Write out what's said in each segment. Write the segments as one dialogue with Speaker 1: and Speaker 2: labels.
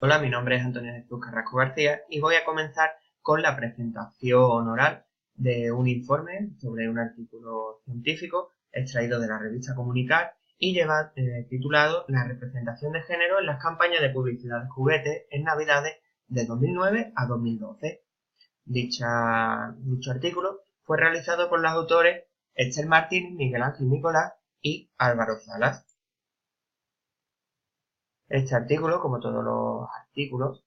Speaker 1: Hola, mi nombre es Antonio Jesús Carrasco García y voy a comenzar con la presentación oral de un informe sobre un artículo científico extraído de la revista Comunicar y titulado La representación de género en las campañas de publicidad de juguetes en Navidades de 2009 a 2012. Dicho artículo fue realizado por los autores Esther Martín, Miguel Ángel Nicolás y Álvaro Salas. Este artículo, como todos los artículos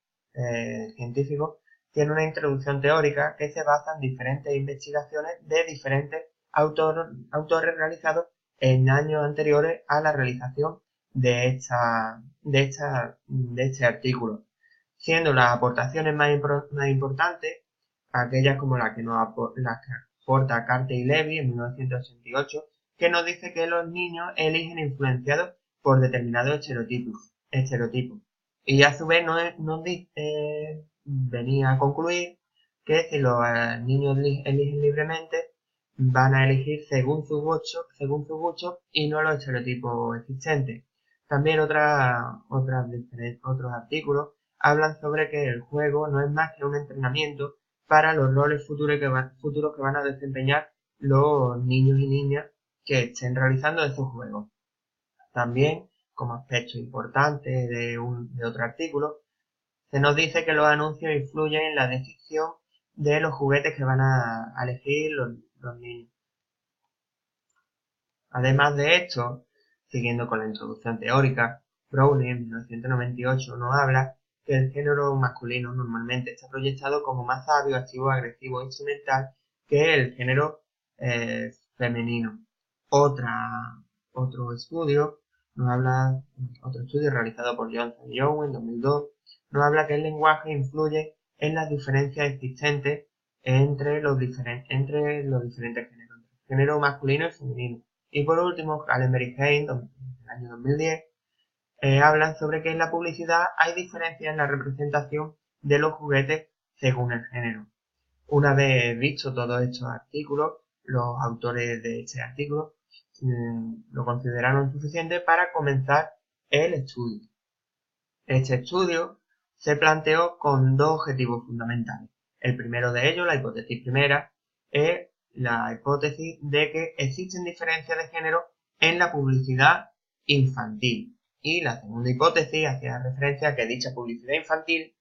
Speaker 1: científicos, tiene una introducción teórica que se basa en diferentes investigaciones de diferentes autores realizados en años anteriores a la realización de este artículo, siendo las aportaciones más importantes aquellas como la que aporta Carter y Levy en 1988, que nos dice que los niños eligen influenciados por determinados estereotipos. Y a su vez venía a concluir que si los niños eligen libremente, van a elegir según su gusto y no los estereotipos existentes. También otros artículos hablan sobre que el juego no es más que un entrenamiento para los roles futuros que van a desempeñar los niños y niñas que estén realizando estos juegos. También, como aspecto importante de otro artículo, se nos dice que los anuncios influyen en la decisión de los juguetes que van a elegir los niños. Además de esto, siguiendo con la introducción teórica, Browning en 1998 nos habla que el género masculino normalmente está proyectado como más sabio, activo, agresivo e instrumental que el género femenino. Otro estudio otro estudio realizado por Johnson y Young en 2002, nos habla que el lenguaje influye en las diferencias existentes entre los diferentes géneros, el género masculino y femenino. Y por último, Allenberg y Haynes, en el año 2010, hablan sobre que en la publicidad hay diferencias en la representación de los juguetes según el género. Una vez visto todos estos artículos, los autores de este artículo lo consideraron suficiente para comenzar el estudio. Este estudio se planteó con dos objetivos fundamentales. El primero de ellos, la hipótesis primera, es la hipótesis de que existen diferencias de género en la publicidad infantil. Y la segunda hipótesis hacía referencia a que dicha publicidad infantil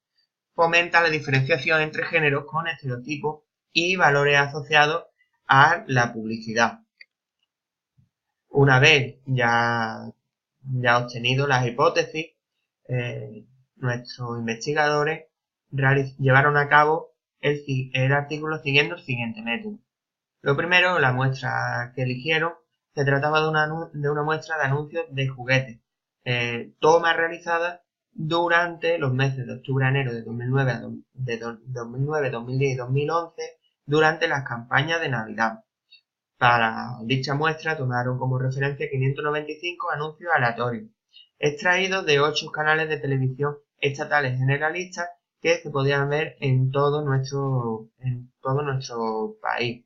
Speaker 1: fomenta la diferenciación entre géneros con estereotipos y valores asociados a la publicidad. Una vez ya obtenido las hipótesis, nuestros investigadores llevaron a cabo el artículo siguiendo el siguiente método. Lo primero, la muestra que eligieron, se trataba de una muestra de anuncios de juguetes, toma realizada durante los meses de octubre a enero de 2009, 2010 y 2011, durante las campañas de Navidad. Para dicha muestra tomaron como referencia 595 anuncios aleatorios, extraídos de 8 canales de televisión estatales generalistas que se podían ver en todo nuestro país.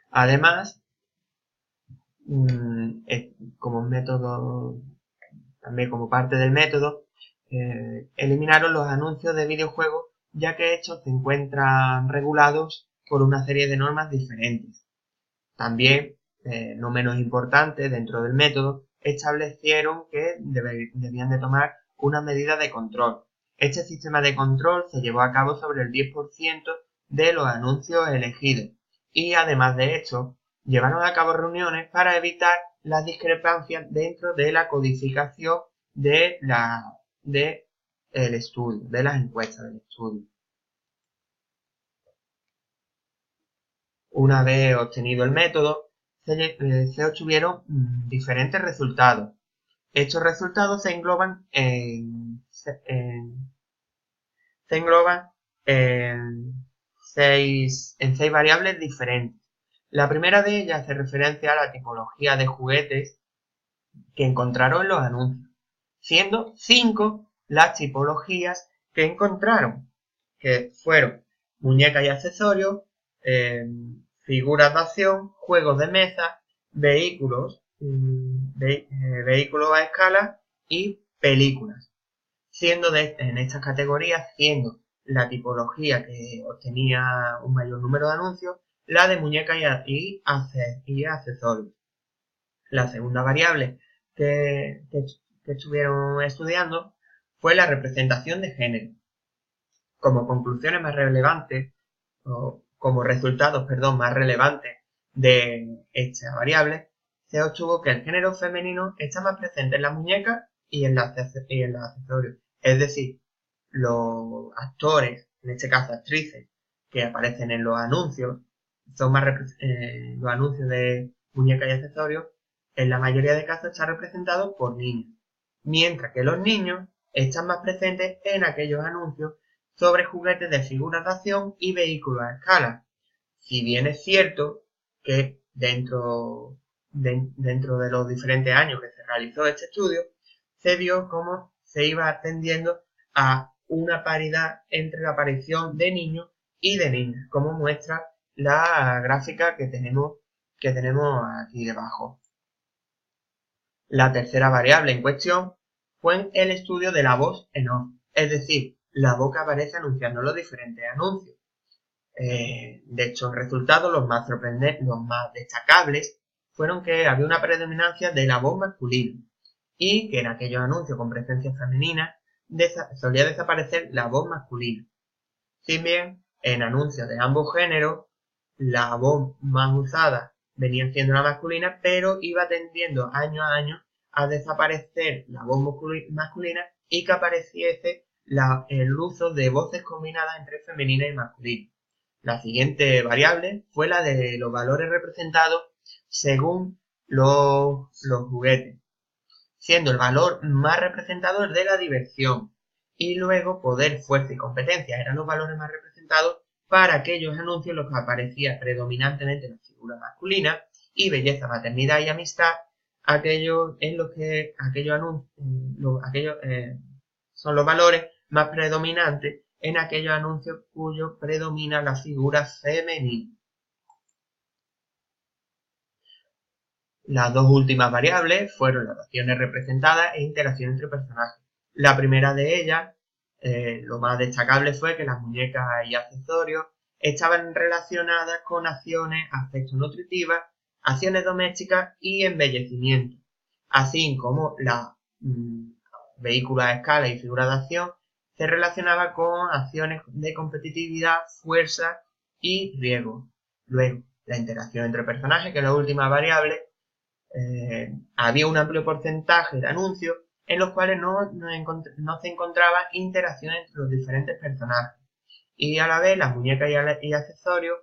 Speaker 1: Además, como método, también como parte del método, eliminaron los anuncios de videojuegos, ya que estos se encuentran regulados por una serie de normas diferentes. También, no menos importante, dentro del método, establecieron que debían de tomar una medida de control. Este sistema de control se llevó a cabo sobre el 10% de los anuncios elegidos y, además de esto, llevaron a cabo reuniones para evitar las discrepancias dentro de la codificación del estudio, de las encuestas del estudio. Una vez obtenido el método, se obtuvieron diferentes resultados. Estos resultados se engloban en seis variables diferentes. La primera de ellas hace referencia a la tipología de juguetes que encontraron en los anuncios, siendo 5 las tipologías que encontraron, que fueron muñecas y accesorios, figuras de acción, juegos de mesa, vehículos a escala y películas. en estas categorías, siendo la tipología que obtenía un mayor número de anuncios, la de muñecas y accesorios. La segunda variable que estuvieron estudiando fue la representación de género. Como conclusiones más relevantes, o como resultados, más relevantes de esta variable, se obtuvo que el género femenino está más presente en las muñecas y en los accesorios. Es decir, los actores, en este caso actrices, que aparecen en los anuncios, son más los anuncios de muñecas y accesorios, en la mayoría de casos están representados por niños, mientras que los niños están más presentes en aquellos anuncios sobre juguetes de figuras de acción y vehículos a escala. Si bien es cierto que dentro de los diferentes años que se realizó este estudio, se vio cómo se iba tendiendo a una paridad entre la aparición de niños y de niñas, como muestra la gráfica que tenemos aquí debajo. La tercera variable en cuestión fue el estudio de la voz en off, es decir, la voz que aparece anunciando los diferentes anuncios. De estos resultados, los más sorprendentes, los más destacables, fueron que había una predominancia de la voz masculina y que en aquellos anuncios con presencia femenina solía desaparecer la voz masculina. Si bien en anuncios de ambos géneros, la voz más usada venía siendo la masculina, pero iba tendiendo año a año a desaparecer la voz masculina y que apareciese el uso de voces combinadas entre femenina y masculina. La siguiente variable fue la de los valores representados según los juguetes, siendo el valor más representado el de la diversión, y luego poder, fuerza y competencia eran los valores más representados para aquellos anuncios en los que aparecía predominantemente la figura masculina, y belleza, maternidad y amistad, aquellos en los que son los valores más predominantes en aquellos anuncios cuyo predomina la figura femenina. Las dos últimas variables fueron las acciones representadas e interacción entre personajes. La primera de ellas, lo más destacable fue que las muñecas y accesorios estaban relacionadas con acciones afectivo-nutritivas, acciones domésticas y embellecimiento, así como la vehículos a escala y figuras de acción se relacionaba con acciones de competitividad, fuerza y riesgo. Luego, la interacción entre personajes, que es la última variable, había un amplio porcentaje de anuncios en los cuales no se encontraba interacción entre los diferentes personajes. Y a la vez, las muñecas y accesorios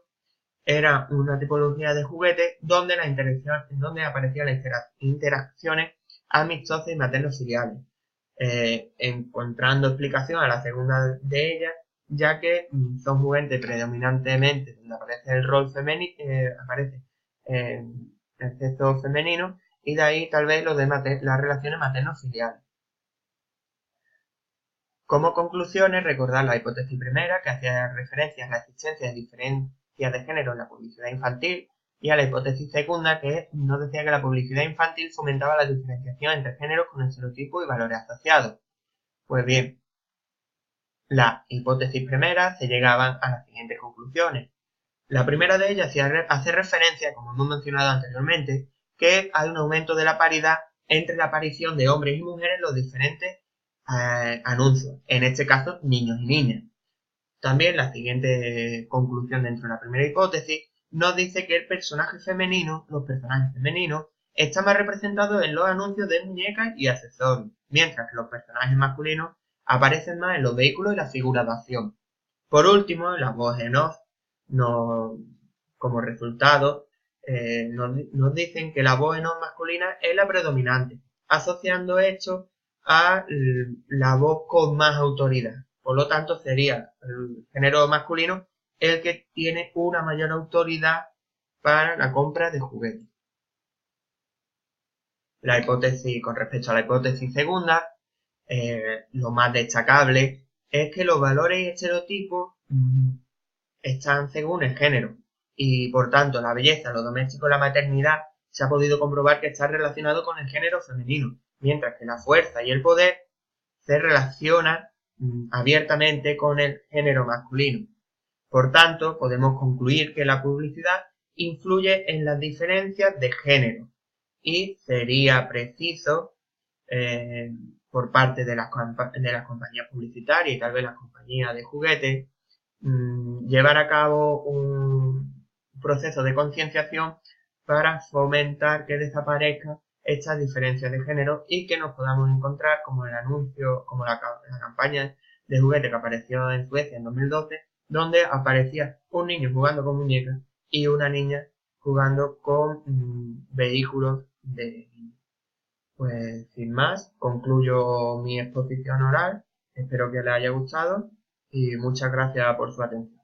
Speaker 1: eran una tipología de juguetes donde aparecían las interacciones amistosas y materno-filiales, encontrando explicación a la segunda de ellas, ya que son juguetes predominantemente donde aparece el rol femenino, aparece el sexo femenino, y de ahí tal vez las relaciones materno-filiales. Como conclusiones, recordar la hipótesis primera, que hacía referencia a la existencia de diferencias de género en la publicidad infantil, y a la hipótesis segunda, que nos decía que la publicidad infantil fomentaba la diferenciación entre géneros con estereotipos y valores asociados. Pues bien, la hipótesis primera se llegaban a las siguientes conclusiones. La primera de ellas hace referencia, como hemos mencionado anteriormente, que hay un aumento de la paridad entre la aparición de hombres y mujeres en los diferentes anuncios, en este caso niños y niñas. También la siguiente conclusión dentro de la primera hipótesis nos dice que los personajes femeninos están más representados en los anuncios de muñecas y accesorios, mientras que los personajes masculinos aparecen más en los vehículos y las figuras de acción. Por último, la voz en off como resultado nos dicen que la voz en off masculina es la predominante, asociando esto a la voz con más autoridad. Por lo tanto, sería el género masculino el que tiene una mayor autoridad para la compra de juguetes. Con respecto a la hipótesis segunda, lo más destacable es que los valores y estereotipos están según el género, y por tanto la belleza, lo doméstico y la maternidad se ha podido comprobar que está relacionado con el género femenino, mientras que la fuerza y el poder se relaciona abiertamente con el género masculino. Por tanto, podemos concluir que la publicidad influye en las diferencias de género y sería preciso por parte de las compañías publicitarias y tal vez las compañías de juguetes llevar a cabo un proceso de concienciación para fomentar que desaparezcan estas diferencias de género y que nos podamos encontrar como el anuncio, como la campaña de juguete que apareció en Suecia en 2012, donde aparecía un niño jugando con muñecas y una niña jugando con vehículos de niños. Pues sin más, concluyo mi exposición oral. Espero que les haya gustado y muchas gracias por su atención.